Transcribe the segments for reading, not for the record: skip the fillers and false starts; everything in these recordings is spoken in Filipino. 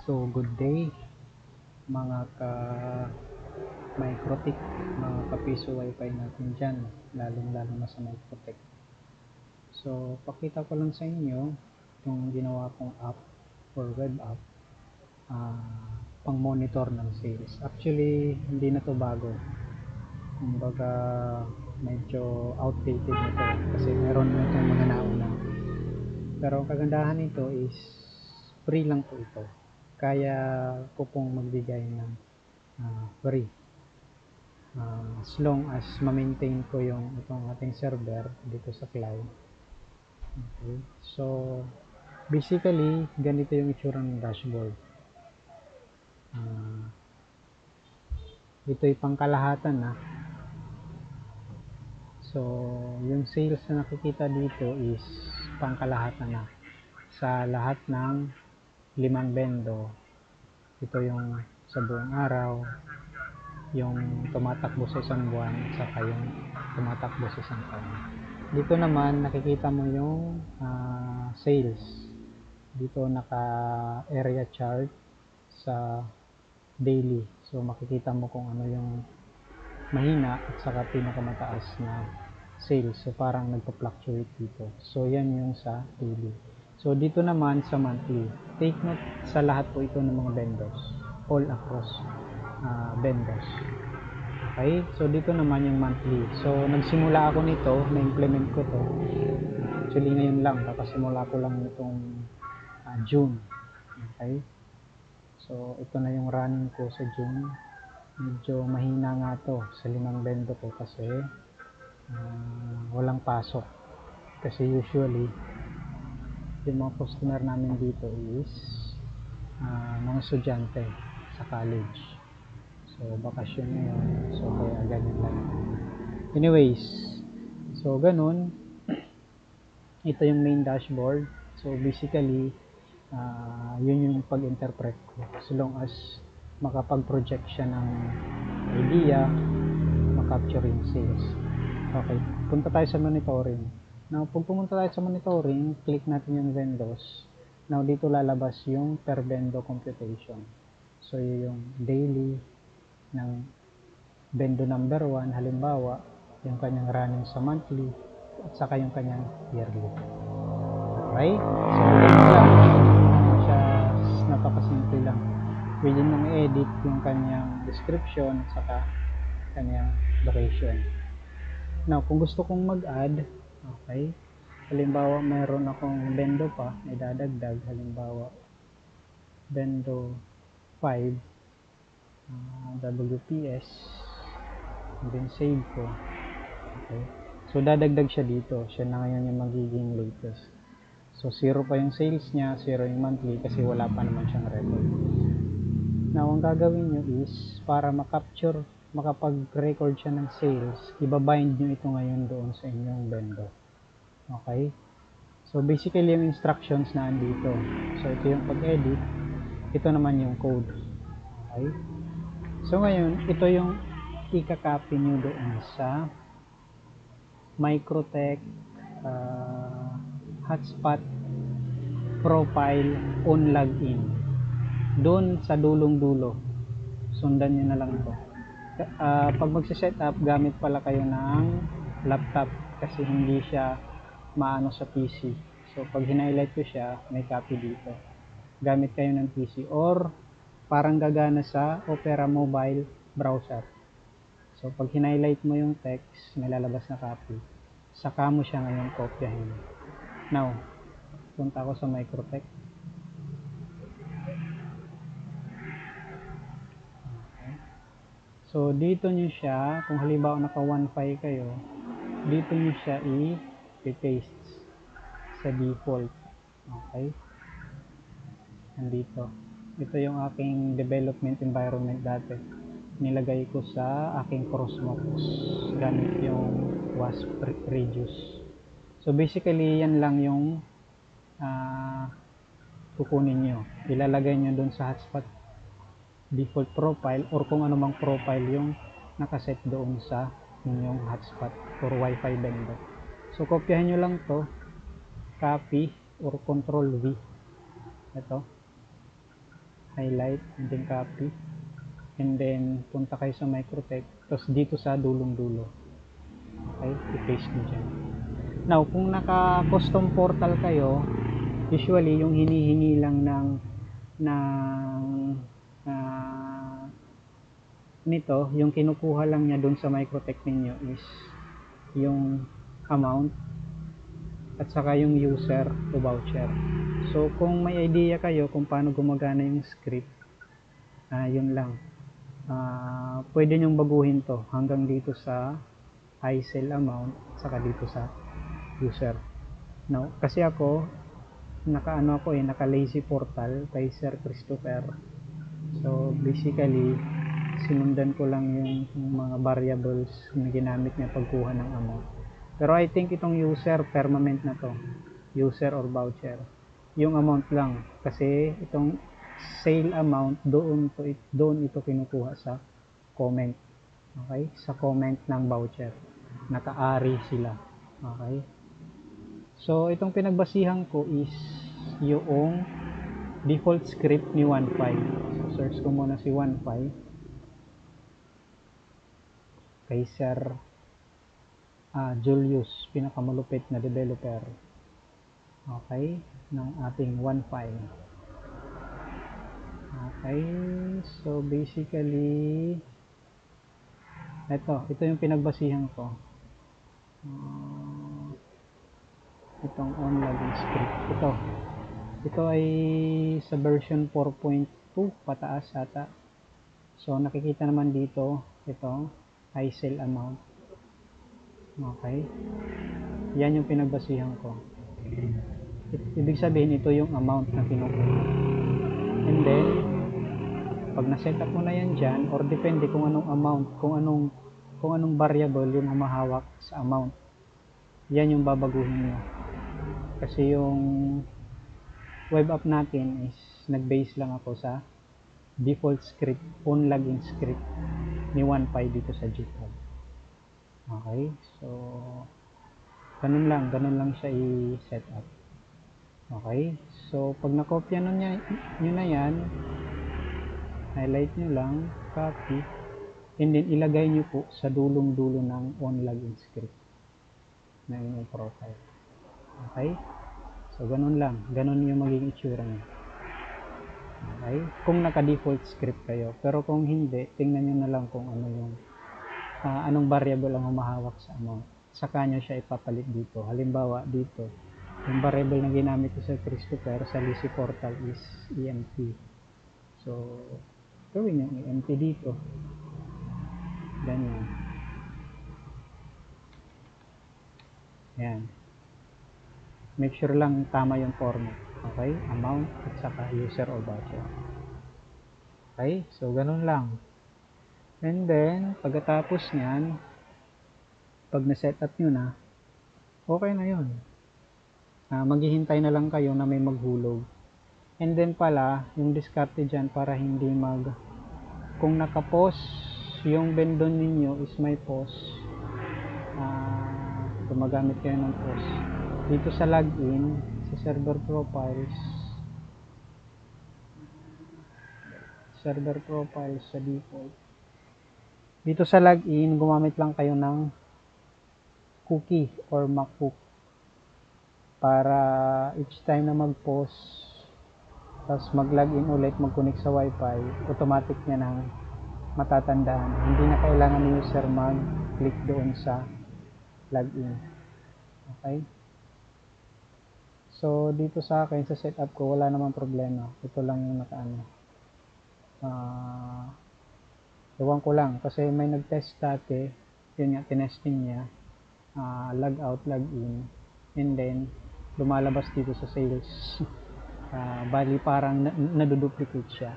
So, good day mga ka-Microtech, mga ka-piso wifi natin dyan, lalong-lalo na sa Microtech. So, pakita ko lang sa inyo itong ginawa kong app or web app pang monitor ng sales. Actually, hindi na to bago. Kumbaga, medyo outdated na to kasi meron na itong mga nauna. Pero ang kagandahan nito is free lang po ito. Kaya ko pong magbigay ng free as long as ma-maintain ko yung itong ating server dito sa cloud. Okay, so basically ganito yung itsura ng dashboard. Ito'y pangkalahatan na. So yung sales na nakikita dito is pangkalahatan na sa lahat ng 5 bendo. Ito yung sa buong araw, yung tumatakbo sa isang buwan, saka yung tumatakbo sa isang taon. Dito naman nakikita mo yung sales. Dito naka area chart sa daily. So makikita mo kung ano yung mahina at saka pinakamataas na sales. So parang nagpa-fluctuate dito. So yan yung sa daily. So dito naman sa monthly, take note sa lahat po ito ng mga vendors, all across vendors. Okay, so dito naman yung monthly. So nagsimula ako nito, na-implement ko to. Actually ngayon lang, kakasimula ko lang itong June. Okay, so ito na yung running ko sa June. Medyo mahina nga to sa 5 bendo ko kasi walang pasok. Kasi usually yung mga customer namin dito is mga estudyante sa college. So bakasyon ngayon, so kaya ganyan lang. Anyways, so ganun, ito yung main dashboard. So basically yun yung pag-interpret ko, as long as makapag-project siya ng idea, makapture yung sales. Okay, punta tayo sa monitoring. Now pag pumunta tayo sa monitoring, click natin yung vendors. Now dito lalabas yung per vendo computation. So yung daily ng vendo number 1, halimbawa yung kanyang running sa monthly at saka yung kanyang yearly. Okay, so ganun lang siya, napakasimple lang. Pwede nang i-edit yung kanyang description at saka kanyang location. Now kung gusto kong mag-add, okay, halimbawa mayroon akong vendo pa, may dadagdag, halimbawa vendo 5 WPS, and then save ko. Okay, so dadagdag siya dito, siya na ngayon yung magiging latest. So 0 pa yung sales niya, 0 yung monthly kasi wala pa naman siyang record. Now ang gagawin nyo is para makapture, makapag-record siya ng sales, ibabind nyo ito ngayon doon sa inyong vendor. Okay, so basically yung instructions na andito. So ito yung pag-edit, ito naman yung code. Okay, so ngayon ito yung ika-copy nyo doon sa Microtech hotspot profile on login, doon sa dulong-dulo. Sundan nyo na lang to. Pag magsiset up, gamit pala kayo ng laptop kasi hindi siya maano sa PC. So pag hinighlight ko siya, may copy dito. Gamit kayo ng PC or parang gagana sa Opera mobile browser. So pag hinighlight mo yung text, may lalabas na copy. Saka mo siya ngayon kopyahin. Now, punta ako sa Microtech. Okay. So dito nyo siya, kung halimbawa naka 1.5 kayo, dito nyo siya i-paste sa default. Okay, nandito. Ito yung aking development environment dati, nilagay ko sa aking Cosmos gamit yung WASP reduce. So basically yan lang yung kukunin nyo, ilalagay nyo dun sa hotspot default profile or kung anumang profile yung nakaset doon sa inyong hotspot or wifi vendor. So kopyahin nyo lang to, copy or control V, ito, highlight, and then copy, and then punta kayo sa microtech, tapos dito sa dulong-dulo. Okay, i-paste nyo dyan. Now, kung naka-custom portal kayo, usually yung hinihingi lang ng nito, yung kinukuha lang niya dun sa microtech ninyo is yung amount at saka yung user o voucher. So kung may idea kayo kung paano gumagana yung script, yun lang, pwede nyong baguhin to hanggang dito sa high sell amount at saka dito sa user. Now, kasi ako naka lazy portal kay Sir Christopher. So basically sinundan ko lang yung mga variables na ginamit niya pagkuha ng amount. Pero I think itong user permanent na to, user or voucher. Yung amount lang kasi itong sale amount doon ito kinukuha sa comment. Okay? Sa comment ng voucher. Nakaari sila. Okay? So itong pinagbasihan ko is yung default script ni 1.5. So search ko muna si 1.5 kay Sir Julius, pinakamalupit na developer, okay, ng ating 1.5. Okay, so basically ito yung pinagbasihan ko, itong online script. Ito ay sa version 4.2 pataas ata. So nakikita naman dito ito high sale amount. Okay, yan yung pinagbasihan ko. Ibig sabihin ito yung amount na kinukuha, and then pag na-set up mo na yan dyan, or depende kung anong amount, kung anong variable yung humahawak sa amount, yan yung babaguhin nyo. Kasi yung web app natin is nag-base lang ako sa default script, on login script ni 1.5 dito sa GitHub. Okay, so ganun lang siya i-set up. Okay, so pag nakopya nyo na yan, highlight nyo lang, copy, and then ilagay nyo po sa dulong-dulo ng on login script na inyong profile. Okay, so ganun yung magiging itsura nyo. Okay, kung naka-default script kayo. Pero kung hindi, tingnan nyo na lang kung ano yung anong variable ang humahawak sa amount. Saka nyo siya ipapalit dito. Halimbawa dito, yung variable na ginamit ko sa Christopher sa Lazy Portal is EMP. So gawin yung EMP dito. Ganyan. Yan. Make sure lang tama yung format. Okay, amount at saka user or voucher. Okay, so ganun lang. And then, pagkatapos nyan, pag na-set up nyo na, okay na yun. Maghihintay na lang kayo na may maghulog. And then pala, yung diskarte dyan para hindi kung naka-pause, yung vendor ninyo is may pause, gumagamit kayo ng pause. Dito sa login, sa server profiles sa default, dito sa login, gumamit lang kayo ng cookie or MacBook para each time na mag-pause tapos mag-login ulit, mag-connect sa wifi, automatic niya nang matatandaan. Hindi na kailangan ni user mag-click doon sa login. Okay, so dito sa akin sa setup ko wala namang problema. Ito lang yung nakaano, ewan ko lang kasi may nag-test dati, yun nga tinesting niya, log out, log in, and then lumalabas dito sa sales. Bali parang naduduplicate siya.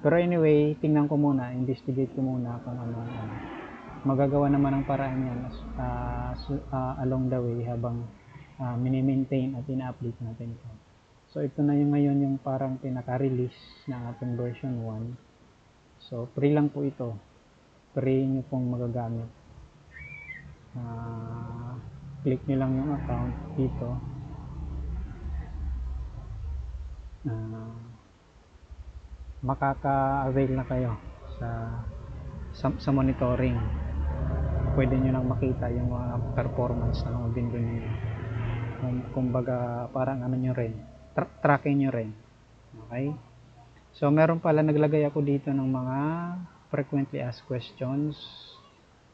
Pero anyway, tingnan ko muna, investigate ko muna kung ano. Magagawa naman ang paraan yan along the way habang mini-maintain at ina-update natin ito. So ito na yung ngayon yung parang pinaka-release ng ating version 1. So free lang po ito. Free nyo pong magagamit. Click nyo lang yung account dito. makaka-avail na kayo sa monitoring. Pwede nyo nang makita yung mga performance ng mga window ninyo. Kumbaga parang ano nyo rin, tracking nyo rin. Okay, so meron pala, naglagay ako dito ng mga frequently asked questions.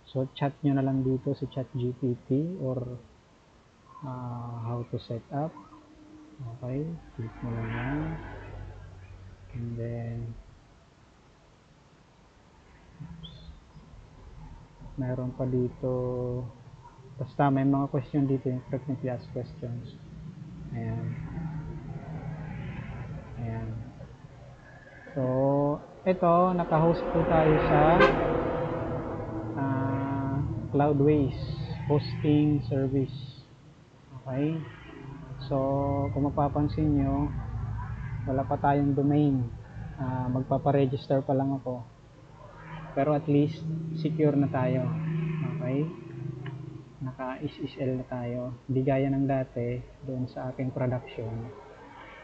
So chat nyo na lang dito si ChatGPT or how to set up. Okay, click mo lang yan. And then meron pa dito, basta may mga question dito yung frequently asked questions. Ayan. Ayan. So ito, naka-host po tayo sa Cloudways hosting service. Okay, so kung mapapansin nyo, wala pa tayong domain. Magpaparegister pa lang ako, pero at least secure na tayo. Okay, naka SSL na tayo, hindi gaya ng dati doon sa aking production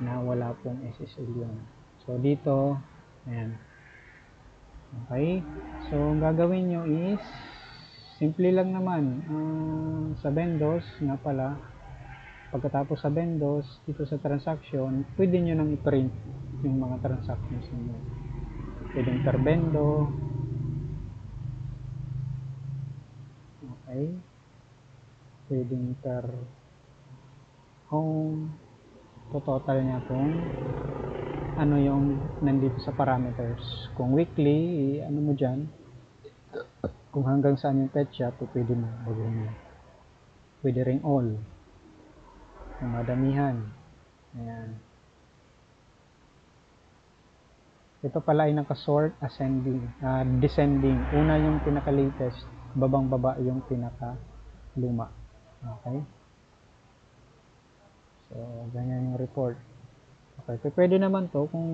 na wala pong SSL yun. So dito, ayan. Okay, so ang gagawin nyo is simple lang naman. Sa Vendos nga pala, pagkatapos sa Vendos, dito sa transaction, pwede nyo nang i-print yung mga transactions nyo. Pwedeng per Vendo. Okay, pwedeng per home. Total niya kung ano yung nandito sa parameters. Kung weekly, ano mo dyan, kung hanggang saan yung petsa, pwede mo baguhin. Pwede ring all, kung madamihan. Ayan. Ito pala ay nakasort ascending, descending. Una yung pinaka-latest, babang-baba yung pinaka-luma. Okay? So, ganyan yung report. Okay, pwede naman to kung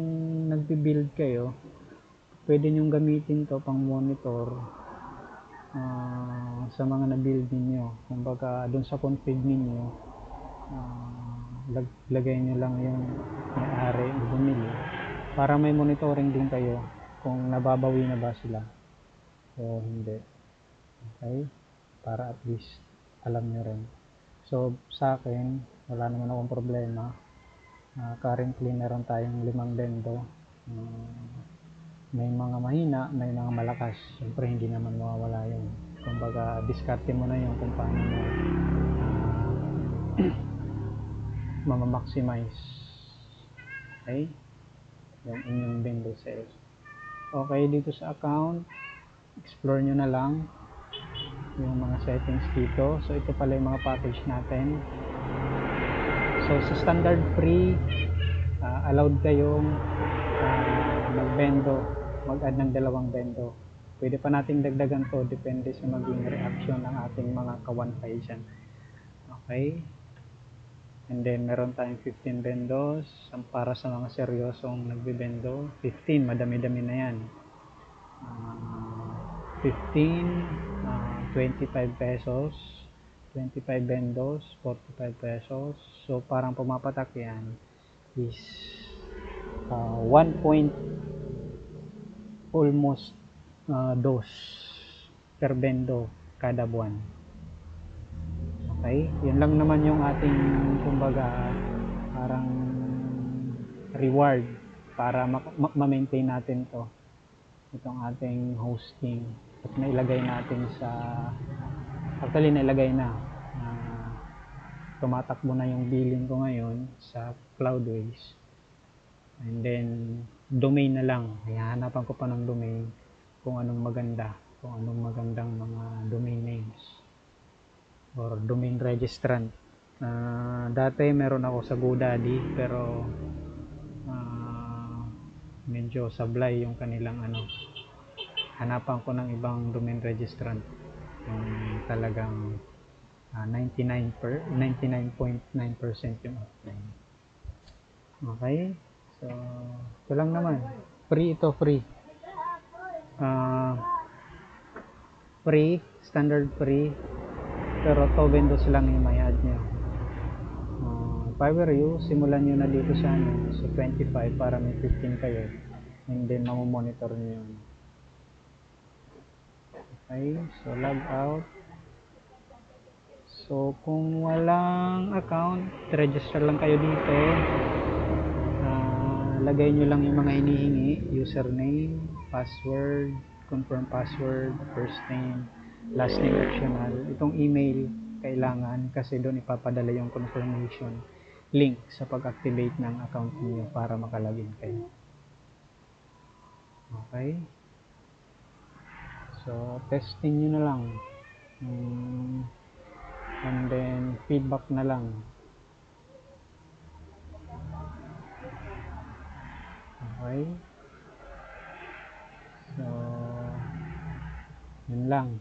nagbi-build kayo, pwede nyong gamitin to pang monitor sa mga na-build ninyo. Kumbaga, dun sa config ninyo, lagay nyo lang yung may-ari bumili para may monitoring din kayo kung nababawi na ba sila o hindi. Okay, para at least alam nyo rin. So sa akin, wala naman akong problema. Currently meron tayong 5 Vendo. May mga mahina, may mga malakas. Siyempre hindi naman mawawala yun. Kumbaga diskarte mo na yung kung paano mo mamamaximize, okay, yung inyong Vendo sales. Okay, dito sa account, explore nyo na lang yung mga settings dito. So ito pala yung mga package natin. So sa standard free, allowed kayong mag-Vendo, mag-add ng 2 Vendo. Pwede pa nating dagdagan to, depende sa maging reaction ng ating mga kawanpay dyan. Okay, and then meron tayong 15 Vendos para sa mga seryosong nagbe-Vendo. 15, madami-dami na yan. 15, 25 pesos, 25 Vendos, 45 pesos. So parang pumapatak yan is 1 point almost 2 per Vendo kada buwan. Okay, yun lang naman yung ating kumbaga parang reward para ma-maintain natin to, itong ating hosting, at nailagay natin sa, actually nailagay na, tumatakbo na yung billing ko ngayon sa Cloudways. And then domain na lang, hihanapan ko pa ng domain kung anong magandang mga domain names or domain registrant. Dati meron ako sa GoDaddy, pero medyo sablay yung kanilang hanapan ko ng ibang domain registrant yung talagang 99.9% yung uptime. Okay, so ito lang naman, free ito, free standard free, pero 2 Vendos lang yung may add nyo. If I were you, simulan nyo na dito sa 25 para may 15 kayo. and then mamomonitor nyo yun. Okay, so log out. So kung walang account, register lang kayo dito. Lagay nyo lang yung mga hinihingi, username, password, confirm password, first name, last name optional. Itong email kailangan kasi doon ipapadala yung confirmation link sa pag-activate ng account niyo para makalagin kayo. Okay, so testing nyo na lang, and then feedback na lang. Okay, so yun lang.